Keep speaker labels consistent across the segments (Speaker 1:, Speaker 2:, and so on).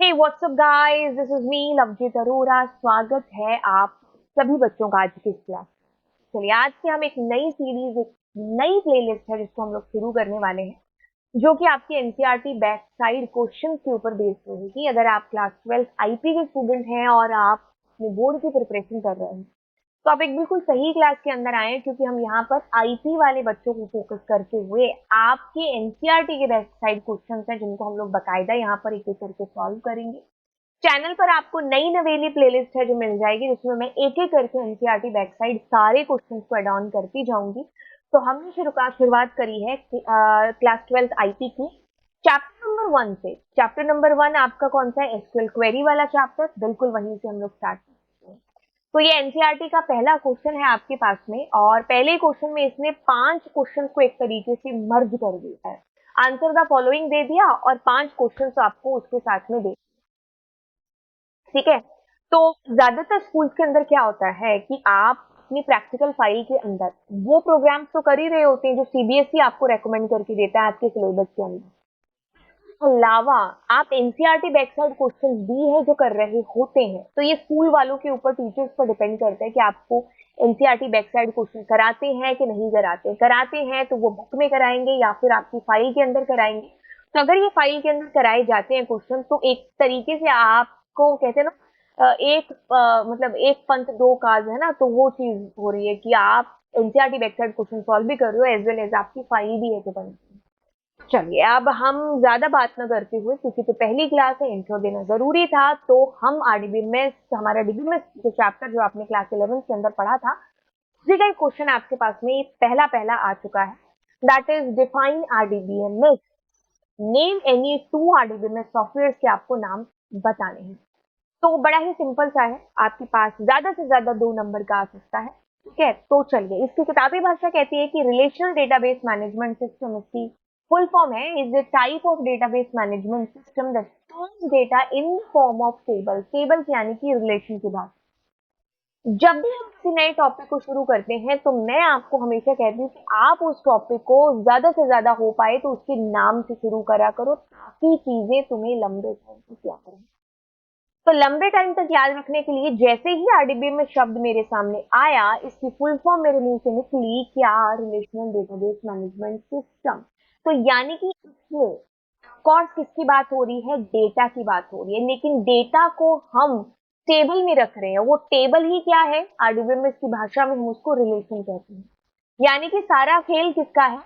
Speaker 1: Hey what's up guys, this is me Lovejeet Arora. स्वागत है आप सभी बच्चों का आज की इस क्लास। चलिए, आज से हम एक नई सीरीज, एक नई प्लेलिस्ट है जिसको हम लोग शुरू करने वाले हैं, जो कि आपकी एनसीईआरटी बैक साइड क्वेश्चन के ऊपर बेस्ड रहेगी। अगर आप क्लास 12 आईपी के स्टूडेंट हैं और आप अपने बोर्ड की प्रिपरेशन कर रहे हैं, तो आप एक बिल्कुल सही क्लास के अंदर आए हैं, क्योंकि हम यहाँ पर आईपी वाले बच्चों को फोकस करते हुए आपके एनसीईआरटी के बैक साइड क्वेश्चंस हैं, जिनको हम लोग बकायदा यहाँ पर एक एक करके सॉल्व करेंगे। चैनल पर आपको नई नवेली प्लेलिस्ट है जो मिल जाएगी, जिसमें मैं एक एक करके एनसीईआरटी बैक साइड सारे क्वेश्चंस को एड ऑन करती जाऊंगी। तो हमने शुरुआत करी है क्लास 12 आईपी की चैप्टर नंबर 1 से। चैप्टर नंबर 1 आपका कौन सा है? एसक्यूएल क्वेरी वाला चैप्टर। बिल्कुल वहीं से हम लोग स्टार्ट करते हैं। तो ये एनसीईआरटी का पहला क्वेश्चन है आपके पास में, और पहले क्वेश्चन में इसने 5 क्वेश्चन को एक तरीके से मर्ज कर दिया है। आंसर द फॉलोइंग दे दिया और 5 क्वेश्चन आपको उसके साथ में दे। ठीक है, तो ज्यादातर स्कूल्स के अंदर क्या होता है कि आप अपनी प्रैक्टिकल फाइल के अंदर वो प्रोग्राम्स तो कर ही रहे होते हैं जो सीबीएसई आपको रेकमेंड करके देता है आपके सिलेबस के अंदर। अलावा आप एनसीईआरटी बैकसाइड क्वेश्चंस भी है जो कर रहे होते हैं। तो ये स्कूल वालों के ऊपर, टीचर्स पर डिपेंड करता है कि आपको एनसीईआरटी बैकसाइड क्वेश्चन कराते हैं कि नहीं कराते। कराते हैं तो वो बुक में कराएंगे या फिर आपकी फाइल के अंदर कराएंगे। तो अगर ये फाइल के अंदर कराए जाते हैं क्वेश्चन, तो एक तरीके से आपको कहते हैं ना, मतलब एक पंथ दो काज है ना, तो वो चीज हो रही है कि आप एनसीईआरटी बैकसाइड क्वेश्चन सॉल्व भी कर रहे हो, एज वेल एज आपकी फाइल भी है जो बनती है। चलिए, अब हम ज्यादा बात न करते हुए, क्योंकि तो पहली क्लास है, इंट्रो देना जरूरी था, तो हम आरडीबीएमएस, हमारा डीबीएमएस जो चैप्टर जो आपने क्लास 11 के अंदर पढ़ा था, उसी का एक क्वेश्चन आपके पास में पहला पहला आ चुका है। That is define RDBMS, name any 2 RDBMS software के आपको नाम बताने हैं। तो बड़ा ही सिंपल सा है, आपके पास ज्यादा से ज्यादा 2 नंबर का आ सकता है। ठीक है, तो चलिए, इसकी किताबी भाषा कहती है कि रिलेशनल डेटाबेस मैनेजमेंट सिस्टम, इसकी फुल फॉर्म है, is the type of database management system that stores data in form of table. Tables यानी कि रिलेशन की बात। जब भी हम किसी नए टॉपिक को शुरू करते हैं, तो मैं आपको हमेशा कहती हूँ कि आप उस टॉपिक को ज्यादा से ज्यादा हो पाए तो उसके नाम से शुरू करा करो, ताकि चीजें तुम्हें लंबे टाइम तक याद रहें। तो लंबे टाइम तक याद रखने के लिए, जैसे ही आरडीबी में शब्द मेरे सामने आया, इसकी फुल फॉर्म मेरे मुंह से निकली, क्या? Relational database management system. तो यानी कि इसमें कोर्स किसकी बात हो रही है? डेटा की बात हो रही है, लेकिन डेटा को हम टेबल में रख रहे हैं। वो टेबल ही क्या है? आरडीबी में की भाषा में हम उसको रिलेशन कहते हैं। यानी कि सारा खेल किसका है?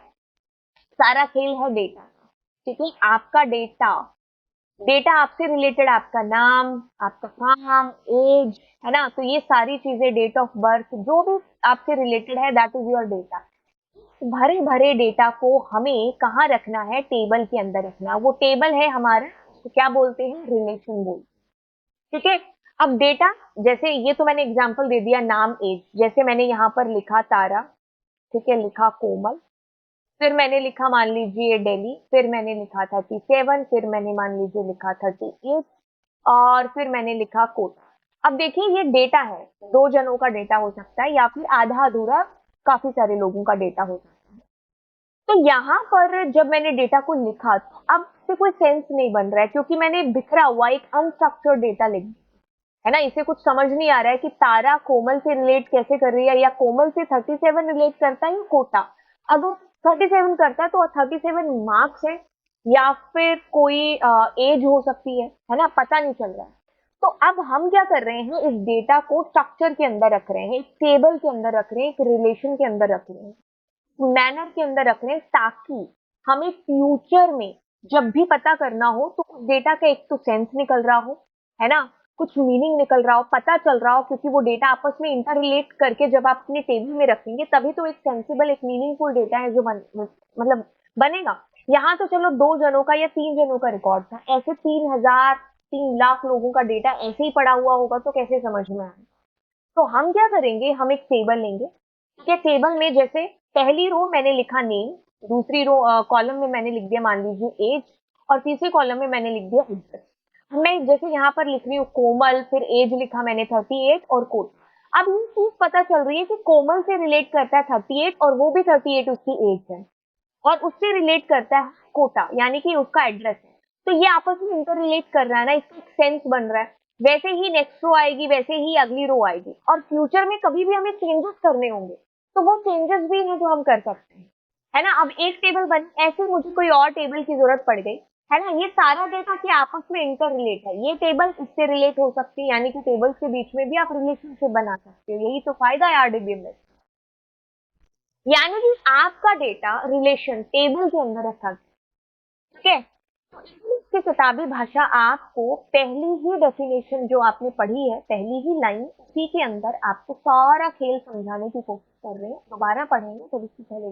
Speaker 1: सारा खेल है डेटा का। ठीक है, आपका डेटा, डेटा आपसे रिलेटेड, आपका नाम, आपका काम, एज, है ना, तो ये सारी चीजें, डेट ऑफ बर्थ, जो भी आपसे रिलेटेड है, दैट इज योर डेटा। भरे भरे डेटा को हमें कहाँ रखना है? टेबल के अंदर रखना। वो टेबल है हमारा, तो क्या बोलते हैं? रिलेशन बोलते हैं। ठीक है, अब डेटा, जैसे ये तो मैंने एग्जांपल दे दिया, नाम, एज। जैसे मैंने यहाँ पर लिखा तारा, ठीक है, लिखा कोमल, फिर मैंने लिखा मान लीजिए दिल्ली, फिर मैंने लिखा 37, फिर मैंने मान लीजिए लिखा 38, और फिर मैंने लिखा कोटा। अब देखिए, ये डेटा है, 2 जनों का डेटा हो सकता है, या फिर आधा अधूरा काफी सारे लोगों का डेटा हो सकता है। तो यहाँ पर जब मैंने डेटा को लिखा, तो अब से कोई सेंस नहीं बन रहा है, क्योंकि मैंने बिखरा हुआ एक अनस्ट्रक्चर्ड डेटा लिख दिया है ना। इसे कुछ समझ नहीं आ रहा है कि तारा कोमल से रिलेट कैसे कर रही है, या कोमल से 37 रिलेट करता है, या कोटा। अगर 37 करता है तो 37 मार्क्स है, या फिर कोई एज हो सकती है ना, पता नहीं चल रहा है। तो अब हम क्या कर रहे हैं? इस डेटा को स्ट्रक्चर के अंदर रख रहे हैं, एक टेबल के अंदर रख रहे हैं, एक रिलेशन के अंदर रख रहे हैं, मैनर के अंदर रख रहे हैं, ताकि हमें फ्यूचर में जब भी पता करना हो, तो उस डेटा का एक तो सेंस निकल रहा हो, है ना, कुछ मीनिंग निकल रहा हो, पता चल रहा हो, क्योंकि वो डेटा आपस में इंटर रिलेट करके जब आप अपने टेबल में रखेंगे, तभी तो एक सेंसिबल, एक मीनिंगफुल डेटा है जो मतलब बनेगा। यहाँ तो चलो 2 जनों का या 3 जनों का रिकॉर्ड था, ऐसे 3000, 3 लाख लोगों का डेटा ऐसे ही पड़ा हुआ होगा, तो कैसे समझ में आए? तो हम क्या करेंगे? हम एक टेबल लेंगे। ठीक है, टेबल में जैसे पहली रो मैंने लिखा नेम, दूसरी रो कॉलम में मैंने लिख दिया मान लीजिए एज, और तीसरी कॉलम में मैंने लिख दिया इंटरेस्ट। मैं जैसे यहाँ पर लिख रही हूँ कोमल, फिर एज लिखा मैंने 38, और कोट। अब ये चीज पता चल रही है कि कोमल से रिलेट करता है 38, और वो भी 38 उसकी एज है, और उससे रिलेट करता है कोटा, यानी कि उसका एड्रेस है। तो ये आपस में इंटर रिलेट कर रहा है ना, इसका एक सेंस बन रहा है। वैसे ही नेक्स्ट रो आएगी, वैसे ही अगली रो आएगी, और फ्यूचर में कभी भी हमें चेंजेस करने होंगे तो वो चेंजेस भी हैं जो हम कर सकते हैं, है ना। अब एक टेबल बनी, ऐसे मुझे कोई और टेबल की जरूरत पड़ गई, है ना। ये सारा डेटा कि आपस में इंटर रिलेट है, ये टेबल इससे रिलेट हो सकती है, यानी कि टेबल्स के बीच में भी आप रिलेशनशिप बना सकते हो। यही तो फायदा है आरडीबीएम में, यानी कि आपका डेटा रिलेशन टेबल के अंदर रखा गया, ठीक है। इसकी किताबी भाषा आपको पहली ही डेफिनेशन जो आपने पढ़ी है, पहली ही लाइन, उसी के अंदर आपको सारा खेल समझाने की कोशिश कर रहे हैं। दोबारा पढ़ेंगे तो इससे पहले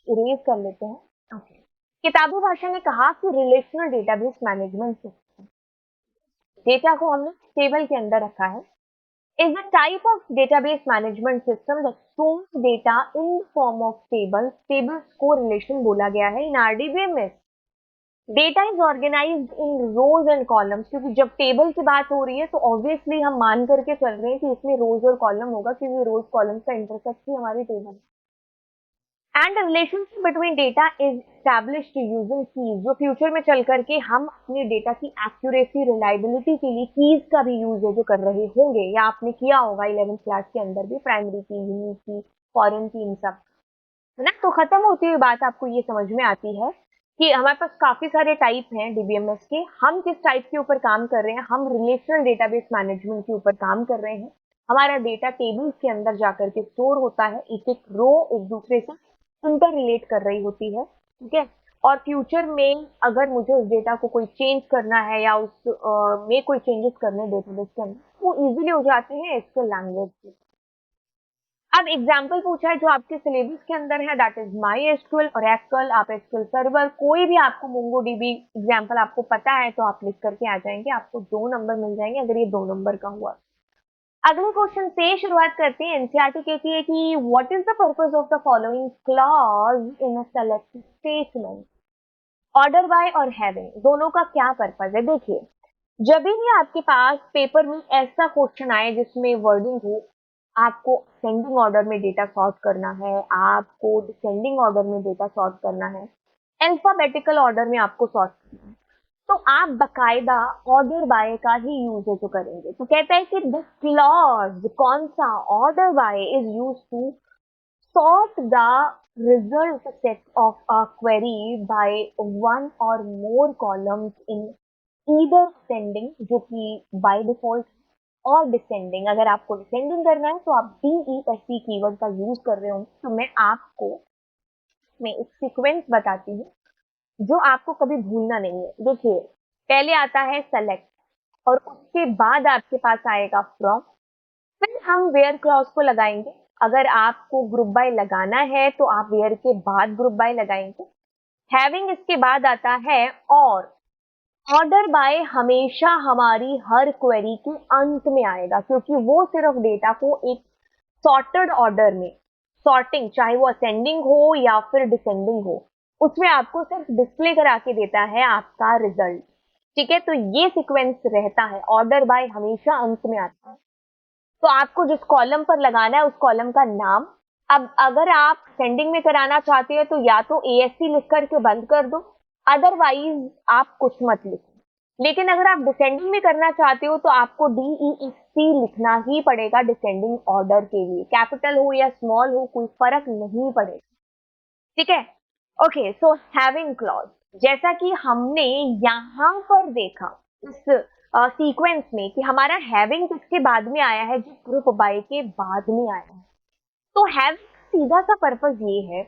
Speaker 1: इरेज कर लेते हैं। ओके, किताबी भाषा ने कहा कि relational database management system, data को हमने टेबल के अंदर रखा है, is a type of database management system that stores data in the form of tables. Tables को रिलेशन बोला गया है इन आरडीबीएम में। Data is organised in rows and columns, क्योंकि जब टेबल की बात हो रही है तो ऑब्वियसली हम मान करके चल रहे हैं कि इसमें रोज और कॉलम होगा, क्योंकि रोज कॉलम का इंटरसेक्ट ही हमारी table. And relationship between data is established using keys, जो फ्यूचर में चल करके हम अपने डेटा की एक्यूरेसी, रिलायबिलिटी के लिए कीज का भी यूज है जो कर रहे होंगे, या आपने किया होगा 11th क्लास के अंदर भी, प्राइमरी की, यूनिक की, फॉरेन की, इन सब, है ना। तो खत्म होती हुई बात आपको ये समझ में आती है कि हमारे पास काफी सारे टाइप हैं डीबीएमएस के। हम किस टाइप के ऊपर काम कर रहे हैं, हम रिलेशनल डेटाबेस मैनेजमेंट के ऊपर काम कर रहे हैं। हमारा डेटा टेबल्स के अंदर जाकर के स्टोर होता है, एक एक रो एक दूसरे से इंटर रिलेट कर रही होती है, ठीक है। और फ्यूचर में अगर मुझे उस डेटा को कोई चेंज करना है या उस में कोई चेंजेस करने डेटाबेस के अंदर, वो इजीली हो जाते हैं एसक्यूएल लैंग्वेज से। अब एग्जाम्पल पूछा है जो आपके सिलेबस के अंदर है, that is my SQL, Oracle, आप एसक्यूएल सर्वर, कोई भी आपको मोंगोडीबी एग्जाम्पल आपको पता है तो आप लिख करके आ जाएंगे, आपको 2 नंबर मिल जाएंगे अगर ये 2 नंबर का हुआ। अगले क्वेश्चन से शुरुआत करते हैं। एनसीईआरटी कहती है कि what is the purpose of the following clause in a select statement. Order by और हैविंग, दोनों का क्या पर्पस है। देखिए, जब भी आपके पास पेपर में ऐसा क्वेश्चन आए जिसमें वर्डिंग हो, आपको असेंडिंग ऑर्डर में डेटा सॉर्ट करना है, आपको डिसेंडिंग ऑर्डर में डेटा सॉर्ट करना है, अल्फाबेटिकल ऑर्डर में आपको सॉर्ट करना है, तो आप बकायदा ऑर्डर बाय का ही यूज है जो करेंगे। तो कहता है कि दिस क्लॉज, कौन सा, order by is use to sort the result set of a query by one or more columns in either ascending, जो कि by default, और डिसेंडिंग। अगर आपको डिसेंडिंग करना है तो आप DESC कीवर्ड का यूज कर रहे होंगे। तो मैं आपको मैं एक सीक्वेंस बताती हूँ जो आपको कभी भूलना नहीं है। देखिए, पहले आता है सेलेक्ट, और उसके बाद आपके पास आएगा फ्रॉम, फिर हम वेयर क्लॉज को लगाएंगे। अगर आपको ग्रुप बाय लगाना है तो आप वेयर के बाद ग्रुप बाय लगाएंगे। हैविंग इसके बाद आता है, और ऑर्डर बाय हमेशा हमारी हर क्वेरी के अंत में आएगा, क्योंकि वो सिर्फ डेटा को एक सॉर्टेड ऑर्डर में, सॉर्टिंग चाहे वो असेंडिंग हो या फिर डिसेंडिंग हो, उसमें आपको सिर्फ डिस्प्ले करा के देता है आपका रिजल्ट, ठीक है। तो ये सीक्वेंस रहता है, ऑर्डर बाय हमेशा अंत में आता है। तो आपको जिस कॉलम पर लगाना है उस कॉलम का नाम, अब अगर आप सेंडिंग में कराना चाहते हैं तो या तो ASC लिख करके बंद कर दो, अदरवाइज आप कुछ मत लिखो। लेकिन अगर आप डिसेंडिंग में करना चाहते हो तो आपको DESC लिखना ही पड़ेगा डिसेंडिंग ऑर्डर के लिए, कैपिटल हो या स्मॉल हो कोई फर्क नहीं पड़ेगा, ठीक है। ओके, सो हैविंग क्लॉज, जैसा कि हमने यहां पर देखा इस सीक्वेंस में कि हमारा हैविंग किसके बाद में आया है, जो ग्रुप बाय के बाद में आया है। तो हैविंग सीधा सा पर्पस ये है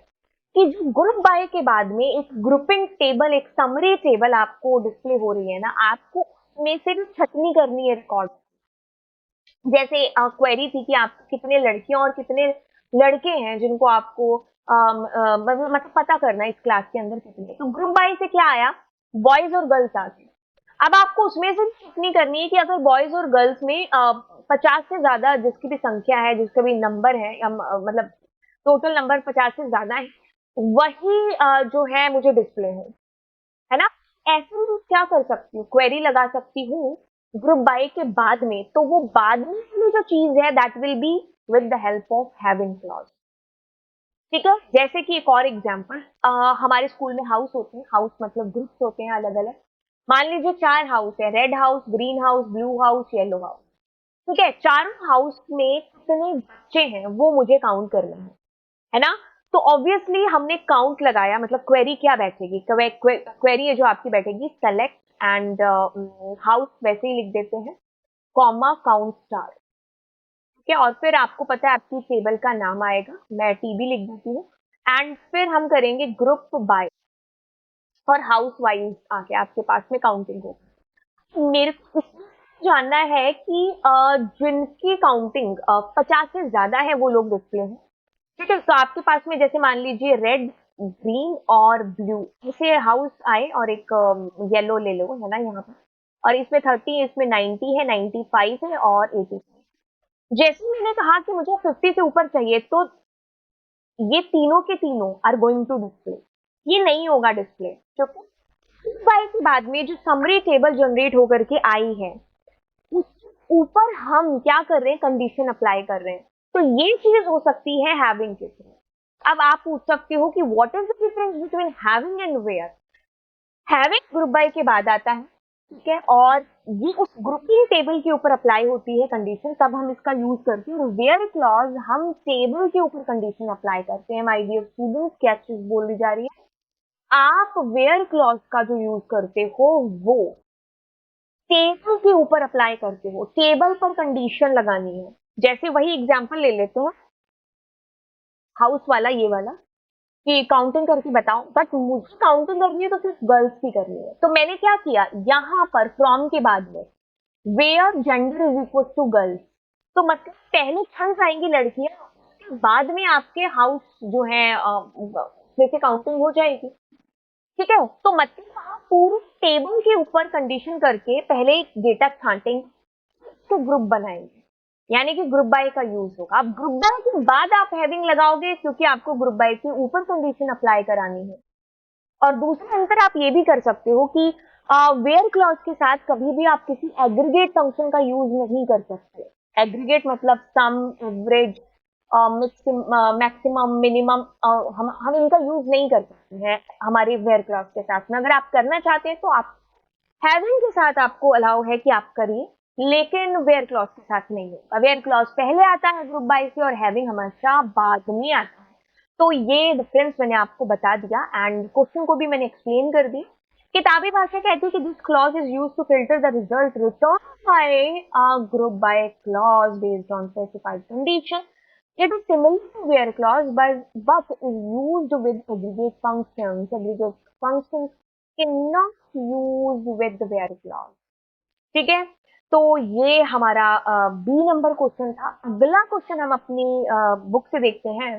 Speaker 1: कि जो ग्रुप बाय के बाद में एक ग्रुपिंग टेबल, एक समरी टेबल आपको डिस्प्ले हो रही है ना, आपको उसमें से भी छटनी करनी है रिकॉर्ड। जैसे क्वेरी थी कि आप कितने लड़कियां और कितने लड़के हैं जिनको आपको मतलब पता करना है इस क्लास के अंदर कितने। तो ग्रुप बाय से क्या आया, बॉयज और गर्ल्स आ गए। अब आपको उसमें से टिप्पणी करनी है कि अगर बॉयज और गर्ल्स में 50 से ज्यादा जिसकी भी संख्या है, जिसका भी नंबर है, या मतलब टोटल नंबर 50 से ज्यादा है, वही जो है मुझे डिस्प्ले है ना। ऐसे में क्या कर सकती हूँ, क्वेरी लगा सकती हूँ ग्रुप बाय के बाद में, तो वो बाद में वाली जो चीज है that will be with the help of having clause, ठीक है। जैसे कि एक और एग्जांपल, हमारे स्कूल में हाउस होते हैं, हाउस मतलब ग्रुप्स होते हैं अलग अलग, मान लीजिए 4 हाउस है, red house, green house, blue house, yellow house. ठीक है, चारों हाउस में कितने बच्चे हैं वो मुझे काउंट करना है ना। तो ऑब्वियसली हमने काउंट लगाया, मतलब क्वेरी क्या बैठेगी, क्वेरी है जो आपकी बैठेगी सेलेक्ट एंड हाउस, वैसे ही लिख देते हैं, कॉमा काउंट स्टार। ठीक है, और फिर आपको पता है आपकी टेबल का नाम आएगा, मैं टीबी लिख देती हूँ। एंड फिर हम करेंगे ग्रुप बाय और हाउस वाइज आके आपके पास में काउंटिंग होगी। मेरे को जानना है कि जिनकी काउंटिंग 50 से ज्यादा है वो लोग डिस्प्ले हैं। ठीक है, तो आपके पास में जैसे मान लीजिए रेड, ग्रीन और ब्लू जैसे हाउस आए, और एक येलो ले लो, है ना यहाँ पर। और इसमें 30, इसमें 90 है, 95 है और 80। जैसे मैंने कहा कि मुझे 50 से ऊपर चाहिए, तो ये तीनों के तीनों आर गोइंग टू डिस्प्ले। ये नहीं होगा डिस्प्ले, क्योंकि इस बार के बाद में जो समरी टेबल जनरेट होकर के आई है, उस ऊपर हम क्या कर रहे हैं, कंडीशन अप्लाई कर रहे हैं। तो ये चीज हो सकती है हैविंग के थ्रू। अब आप पूछ सकते हो कि what is the difference between having and where. Having group by के बाद आता है, ठीक है, और ये उस ग्रुपिंग टेबल के ऊपर अप्लाई होती है कंडीशन, तब हम इसका यूज करते हैं। और वेयर क्लॉज हम टेबल के ऊपर कंडीशन अप्लाई करते हैं। माय डियर स्टूडेंट्स, क्या चीज बोली जा रही है, आप वेयर क्लॉज का जो यूज करते हो वो टेबल के ऊपर अप्लाई करते हो, टेबल पर कंडीशन लगानी है। जैसे वही एग्जांपल ले लेते हैं, हाउस वाला, ये वाला, कि काउंटिंग करके बताओ, बट मुझे काउंटिंग करनी है तो सिर्फ गर्ल्स की करनी है। तो मैंने क्या किया, यहाँ पर फ्रॉम के बाद में where gender is equal to girls. तो मतलब पहले छन आएंगी लड़कियां, उसके बाद में आपके हाउस जो है जैसे काउंटिंग हो जाएगी। ठीक है, तो मतलब आप पूरे टेबल के ऊपर कंडीशन करके पहले डेटा छांटेंगे, तो ग्रुप बनाएंगे, यानी कि ग्रुप बाय का यूज होगा। अब ग्रुप बाय के बाद आप हैविंग लगाओगे, क्योंकि आपको ग्रुप बाय के ऊपर कंडीशन अप्लाई करानी है। और दूसरा अंतर आप ये भी कर सकते हो कि वेयर क्लॉज के साथ कभी भी आप किसी एग्रीगेट फंक्शन का यूज नहीं कर सकते। एग्रीगेट मतलब सम, एवरेज, मैक्सिमम, मिनिमम, हम इनका यूज नहीं कर सकते हैं हमारी वेयर क्लॉज के साथ में। अगर आप करना चाहते हैं तो आप हैविंग के साथ आपको अलाउ है कि आप करिए, लेकिन वेयर क्लॉज के साथ नहीं होगा। वेयर क्लॉज पहले आता है ग्रुप बाय से, और हैविंग हमेशा बाद में आता है। तो ये डिफरेंस मैंने आपको बता दिया, एंड क्वेश्चन को भी मैंने एक्सप्लेन कर दी। किताबी भाषा कहती है कि this clause is used to filter the result return by a group by clause based on specified condition. It is similar to where clause, but is used with aggregate functions. Aggregate functions cannot use with the where clause. ठीक है, तो ये हमारा B number question था। अगला question हम अपनी book से देखते हैं।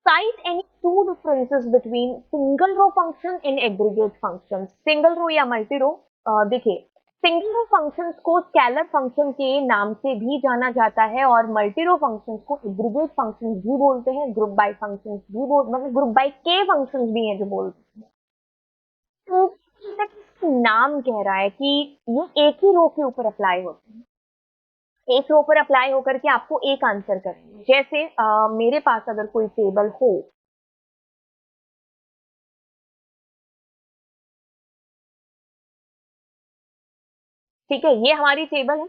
Speaker 1: Cite any two differences between single row function and aggregate functions. Single row या मल्टी रो, देखिए, सिंगल रो फंक्शंस को स्केलर फंक्शन के नाम से भी जाना जाता है, और मल्टी रो फंक्शंस को एग्रीगेट फंक्शंस भी बोलते हैं, ग्रुप बाय फंक्शंस भी मतलब ग्रुप बाय के फंक्शंस भी हैं जो बोलते हैं। तो नाम कह रहा है कि ये एक ही रो के ऊपर अप्लाई होते हैं, एक रो पर अप्लाई होकर के आपको एक आंसर करेंगे। जैसे मेरे पास अगर कोई टेबल हो, ठीक है, ये हमारी टेबल है।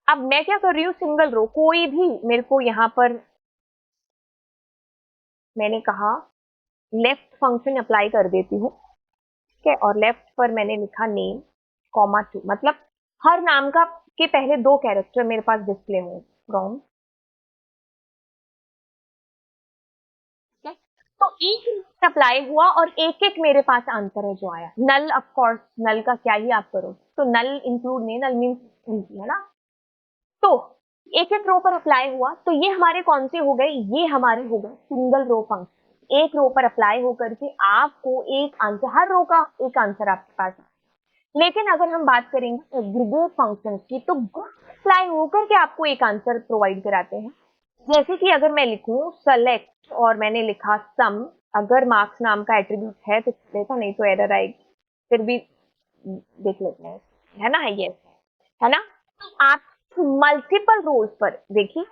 Speaker 1: अब मैं क्या कर रही हूँ, सिंगल रो, कोई भी मेरे को यहाँ पर, मैंने कहा लेफ्ट फंक्शन अप्लाई कर देती हूँ। ठीक है, और लेफ्ट पर मैंने लिखा नेम, कॉमा टू, मतलब हर नाम का के पहले दो कैरेक्टर मेरे पास डिस्प्ले हो फ्रॉम। तो एक अप्लाई हुआ और एक एक मेरे पास आंसर है जो आया। नल, ऑफ कोर्स नल का क्या ही आप करो, तो नल इंक्लूड नहीं, नल मीन्स है ना। तो एक एक रो पर अप्लाई हुआ, तो ये हमारे कौन से हो गए, ये हमारे हो गए सिंगल रो फंक्शन। एक रो पर अप्लाई होकर के आपको एक आंसर, हर रो का एक आंसर आपके पास है। लेकिन अगर हम बात करेंगे एग्रीगेट फंक्शन की, तो अप्लाई होकर के आपको एक आंसर प्रोवाइड कराते हैं। जैसे कि अगर मैं लिखूं सेलेक्ट और मैंने लिखा सम, अगर मार्क्स नाम का एट्रीब्यूट है तो देखा, नहीं तो एरर आएगी, फिर भी देख लेते हैं, है ना, है ये, है ना। आप मल्टीपल रोज पर देखिए,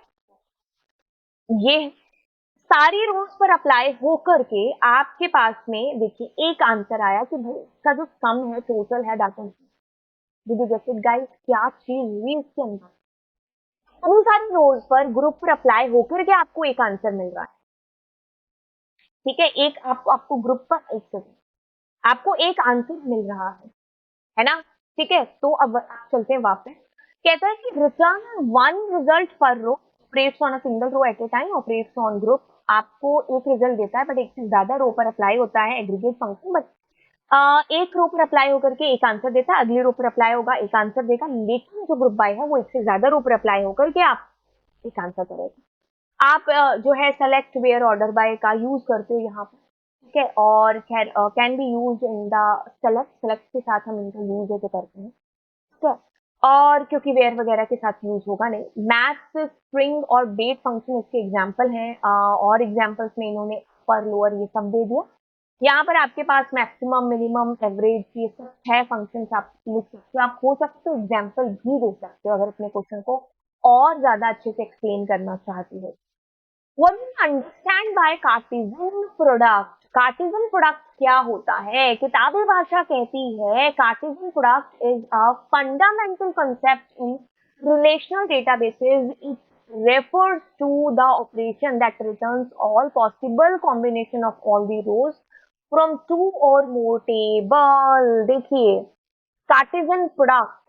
Speaker 1: ये सारी रोज पर अप्लाई होकर के आपके पास में देखिए एक आंसर आया कि भाई इसका जो सम है टोटल है that is, did you get it guys? क्या चीज हुई इसके अंदर? उन सारी रोज पर ग्रुप पर अप्लाई होकर के आपको एक आंसर मिल रहा है। ठीक है, एक आपको ग्रुप पर एक सेकंड, आपको एक आंसर मिल रहा है ना? ठीक है, तो अब चलते हैं वापस। कहता है कि return one result per row, operates on a single row at a time, operates on group. आपको एक रिजल्ट देता है बट एक से ज्यादा रो पर अप्लाई होता है, एग्रीगेट फंक्शन। बट एक रो पर अप्लाई होकर के एक आंसर देता है, अगली रो पर अप्लाई होगा एक आंसर देगा, लेकिन जो ग्रुप बाय है वो एक से ज्यादा रो पर अप्लाई होकर के आप एक आंसर करेगा। आप जो है सेलेक्ट वेयर ऑर्डर बाय का यूज करते हो यहाँ पर। ठीक है, और can be use in the select, select के साथ हम इनका यूज जो करते हैं। ठीक है, और क्योंकि वेयर वगैरह के साथ यूज होगा नहीं। मैथ्स स्ट्रिंग और डेट फंक्शन इसके एग्जांपल हैं, और एग्जांपल्स में इन्होंने पर लोअर ये सब दे दिया। यहाँ पर आपके पास मैक्सिमम मिनिमम एवरेज ये सब है फंक्शन, आप लिख सकते हो, आप हो सकते हो एग्जाम्पल भी दे सकते हो अगर अपने क्वेश्चन को और ज्यादा अच्छे से एक्सप्लेन करना चाहती हो। What do you understand by Cartesian product? Cartesian product क्या होता है? किताबी भाषा कहती है Cartesian product is a fundamental concept in relational databases. It refers to the operation that returns all possible combination of all the rows from two or more table. देखिए, Cartesian product,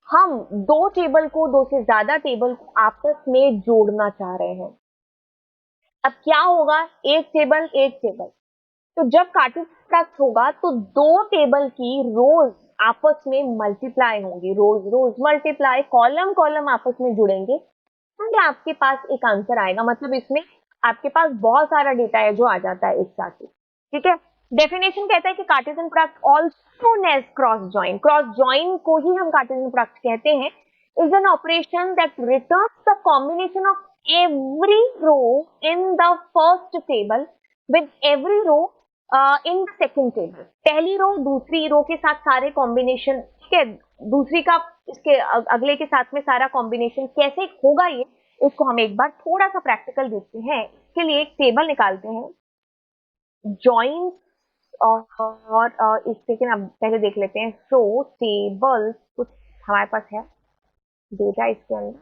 Speaker 1: हम दो टेबल को, दो से ज्यादा table को आपस में जोड़ना चाह रहे हैं। अब क्या होगा, एक टेबल एक टेबल, तो जब कार्टेशियन प्रोडक्ट होगा तो दो टेबल की रोज आपस में मल्टीप्लाई होंगी, रोज रोज मल्टीप्लाई, कॉलम कॉलम आपस में जुड़ेंगे, तो आपके पास एक आंसर आएगा। मतलब इसमें आपके पास बहुत सारा डेटा है जो आ जाता है एक साथ ही। ठीक है, डेफिनेशन कहता है कि Cartesian product also known as cross join, cross join को ही हम कार्टेशियन प्रोडक्ट कहते हैं, is an operation that returns the combination of every row in the first table with every row in the second table. पहली रो दूसरी रो के साथ सारे कॉम्बिनेशन, ठीक है, दूसरी का इसके अगले के साथ में सारा कॉम्बिनेशन कैसे होगा ये, इसको हम एक बार थोड़ा सा प्रैक्टिकल देखते हैं। इसके लिए एक टेबल निकालते हैं, जॉइन, और इस सेकेंड अब पहले देख लेते हैं। सो टेबल कुछ हमारे पास है डेटा इसके अंदर,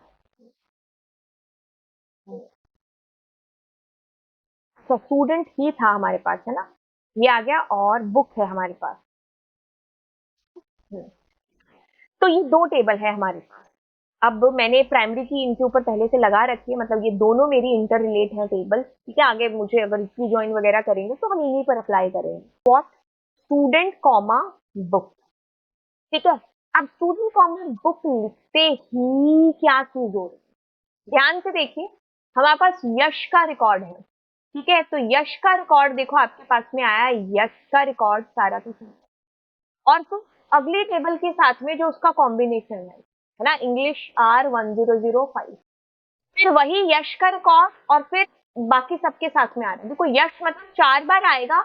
Speaker 1: तो स्टूडेंट ही था हमारे पास, है ना, ये आ गया, और बुक है हमारे पास। तो ये दो टेबल है हमारे पास। अब मैंने प्राइमरी की इनके ऊपर पहले से लगा रखी है, मतलब ये दोनों मेरी इंटर रिलेट है टेबल। ठीक है, आगे मुझे अगर इसकी ज्वाइन वगैरह करेंगे तो हम इन्हीं पर अप्लाई करेंगे। What, student comma book. ठीक है, अब स्टूडेंट कॉमा बुक लिखते ही क्या चीज हो रही, ध्यान से देखिए, हमारे पास यश का रिकॉर्ड है। ठीक है, तो यश का रिकॉर्ड देखो आपके पास में आया, यश का रिकॉर्ड सारा कुछ, और फिर अगली टेबल के साथ में जो उसका कॉम्बिनेशन है ना, इंग्लिश R1005, फिर वही यश का रिकॉर्ड, और फिर बाकी सबके साथ में आ रहा है। देखो यश मतलब 4 बार आएगा,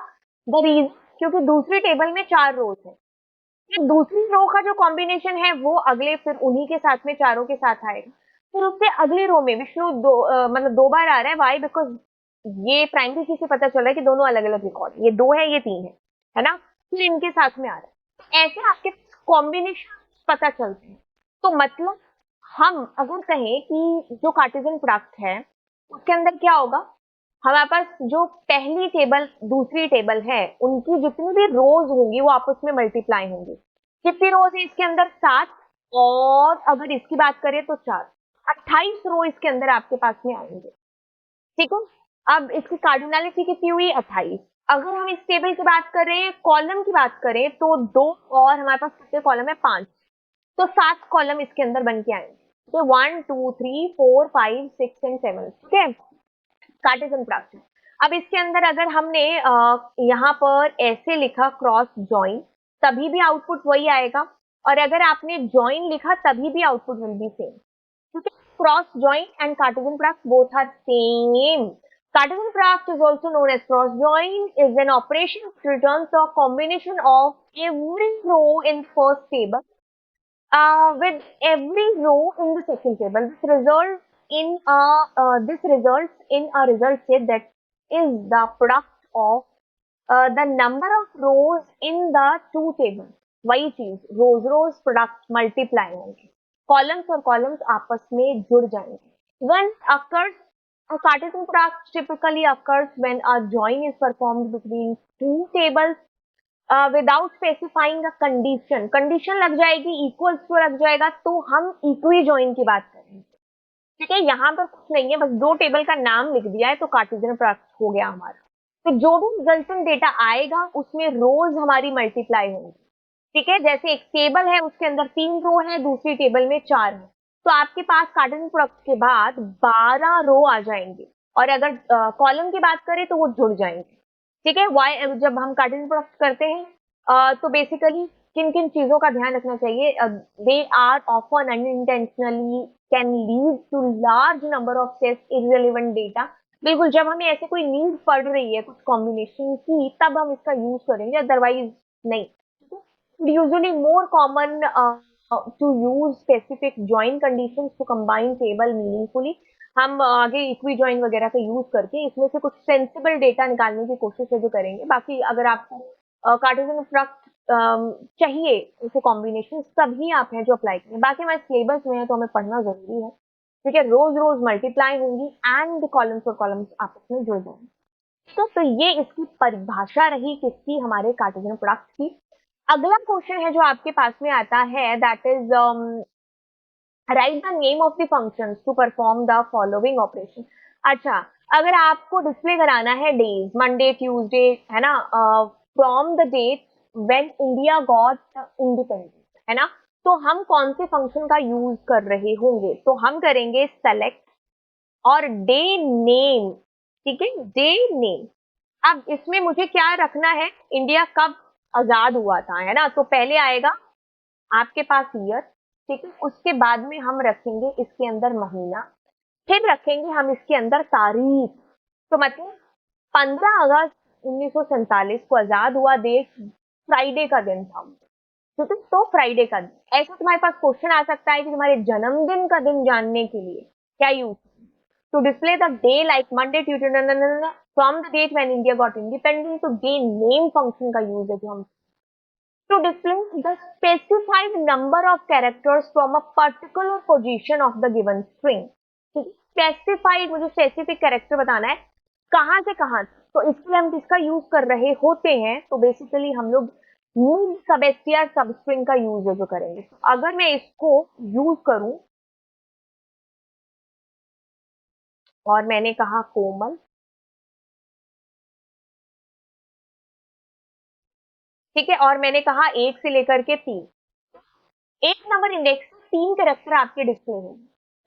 Speaker 1: द रीजन क्योंकि दूसरी टेबल में 4 रोज है, फिर दूसरी रो का जो कॉम्बिनेशन है वो अगले फिर उन्हीं के साथ में चारों के साथ आएगा, फिर उससे अगली रो में विष्णु मतलब 2 बार आ रहा है। वाई? बिकॉज ये प्राइमरी की से पता चल रहा है कि दोनों अलग अलग रिकॉर्ड, ये 2 है ये 3 है ना, फिर इनके साथ में आ रहा है, ऐसे आपके कॉम्बिनेशन पता चलते हैं। तो मतलब हम अगर कहें कि जो कार्टेशियन प्रोडक्ट है उसके अंदर क्या होगा, हमारे पास जो पहली टेबल दूसरी टेबल है उनकी जितनी भी रोज होंगी वो आपस में मल्टीप्लाई होंगी। कितनी रोज है इसके अंदर? 7, और अगर इसकी बात करें तो 4, 28 रो इसके अंदर आपके पास में आएंगे। ठीक है, अब इसकी कार्डिनलिटी कितनी हुई? 28। अगर हम इस टेबल की बात करें, कॉलम की बात करें, तो 2, और हमारे पास कितने कॉलम है? 5, तो 7 कॉलम इसके अंदर बन के आएंगे। तो 1 2 3 4 5 6 एंड 7। ठीक है, कार्टेशियन प्रोडक्ट। अब इसके अंदर अगर हमने यहाँ पर ऐसे लिखा क्रॉस जॉइन, तभी भी आउटपुट वही आएगा, और अगर आपने जॉइन लिखा तभी भी आउटपुट विल बी सेम, क्योंकि cross join and Cartesian product both are same. Cartesian product is also known as cross join, is an operation that returns the combination of every row in first table with every row in the second table. This result in this results in a result set that is the product of the number of rows in the two tables. वही चीज रोज product multiply होंगे, columns और columns आपस में जुड़ जाएंगे। When occurs a Cartesian product typically occurs when a join is performed between two tables without specifying a condition. Condition लग जाएगी, इक्वल्स टू लग जाएगा, तो हम इक्वी जॉइन की बात करेंगे। ठीक है, यहाँ पर कुछ नहीं है, बस दो टेबल का नाम लिख दिया है तो कार्टेशियन प्रोडक्ट हो गया हमारा। तो जो भी रिजल्टेंट डेटा आएगा उसमें रोज हमारी मल्टीप्लाई होंगी। ठीक है, जैसे एक टेबल है उसके अंदर 3 रो है, दूसरी टेबल में 4 है, तो आपके पास कार्टेशियन प्रोडक्ट के बाद 12 रो आ जाएंगे, और अगर कॉलम की बात करें तो वो जुड़ जाएंगे। ठीक है, वाई जब हम कार्टेशियन प्रोडक्ट करते हैं तो बेसिकली किन किन चीजों का ध्यान रखना चाहिए? They are often unintentionally can lead to large number of sets irrelevant data. बिल्कुल, जब हमें ऐसे कोई नीड पड़ रही है कुछ कॉम्बिनेशन की तब हम इसका यूज करेंगे, अदरवाइज नहीं। Usually more common to use specific join conditions to combine table meaningfully. हम आगे इक्वी जॉइन वगैरह का यूज करके इसमें से कुछ सेंसिबल डेटा निकालने की कोशिश है जो करेंगे। बाकी अगर आपको कार्टेशियन प्रोडक्ट चाहिए उसे कॉम्बिनेशन, तभी आप हैं जो अप्लाई करें। बाकी हमारे सिलेबस में है तो हमें पढ़ना जरूरी है। ठीक है, रोज रोज मल्टीप्लाई होंगी एंड कॉलम्स और कॉलम्स आपस में जुड़ जाएंगे। तो ये इसकी परिभाषा रही किसकी? हमारे कार्टेशियन प्रोडक्ट की। अगला क्वेश्चन है जो आपके पास में आता है, that is right the name of the functions to perform the following operation. अच्छा, अगर आपको डिस्प्ले कराना है डेज, मंडे ट्यूसडे, है ना, from the date when India got independence, है ना, तो हम कौन से फंक्शन का यूज कर रहे होंगे? तो हम करेंगे सेलेक्ट और डे नेम। ठीक है, डे नेम। अब इसमें मुझे क्या रखना है? इंडिया कब आजाद हुआ था, है ना, तो पहले आएगा आपके पास ईयर। ठीक है, उसके बाद में हम रखेंगे इसके अंदर महीना, फिर रखेंगे हम इसके अंदर तारीख। तो मतलब 15 अगस्त 1947 को आजाद हुआ देश, फ्राइडे का दिन था। ठीक है, तो फ्राइडे का दिन। ऐसा तुम्हारे पास क्वेश्चन आ सकता है कि तुम्हारे जन्मदिन का दिन जानने के लिए क्या use? To display the day like Monday, Tuesday, from the date when India got independent, तो day name function का यूज है जो हम to display the specified number of characters from a particular position of the given string। Specified, मुझे specific character बताना है कहां से कहां, तो इसके लिए हम किसका यूज कर रहे होते हैं? तो बेसिकली हम लोग मिड सबस्ट्रिंग सबस्ट्रिंग का यूज है जो करेंगे। अगर मैं इसको यूज करूं और मैंने कहा कोमल, ठीक है, और मैंने कहा 1 से लेकर के 3, 1 नंबर इंडेक्स 3 कैरेक्टर आपके डिस्प्ले में।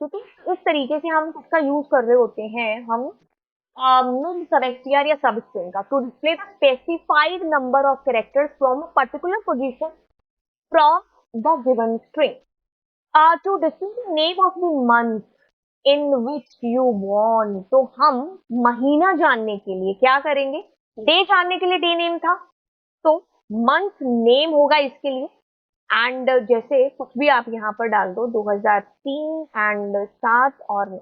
Speaker 1: ठीक है, इस तरीके से हम इसका यूज कर रहे होते हैं हम मिड सबस्ट्रिंग या सबस्ट्रिंग का, to display the specified number of characters from a particular position from the given string, to display the name of the month in which you born. तो हम महीना जानने के लिए क्या करेंगे? डे जानने के लिए डे नेम था, तो मंथ नेम होगा इसके लिए। एंड जैसे कुछ भी आप यहाँ पर डाल दो, 2003 एंड 7 और 9,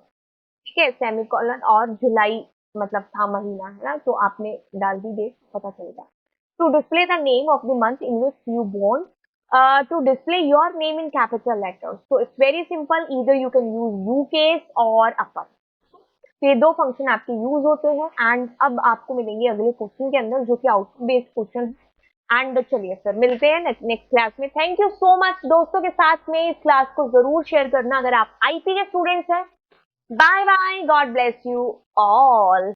Speaker 1: ठीक है, सेमीकोलन और जुलाई मतलब था महीना, है ना, तो आपने डाल दी डेट, पता चलेगा। To display the name of the month in which you born, to display your name in capital letters. तो it's very simple, either you can use you case और अपर। ये दो फंक्शन आपके यूज होते हैं। And अब आपको मिलेंगे अगले क्वेश्चन के अंदर जो कि आउटपुट बेस्ड क्वेश्चन है। एंड चलिए फिर मिलते हैं नेक्स्ट क्लास में। Thank you so much. दोस्तों के साथ में इस क्लास को जरूर शेयर करना अगर आप आईटी के स्टूडेंट्स हैं। Bye bye, God bless you all.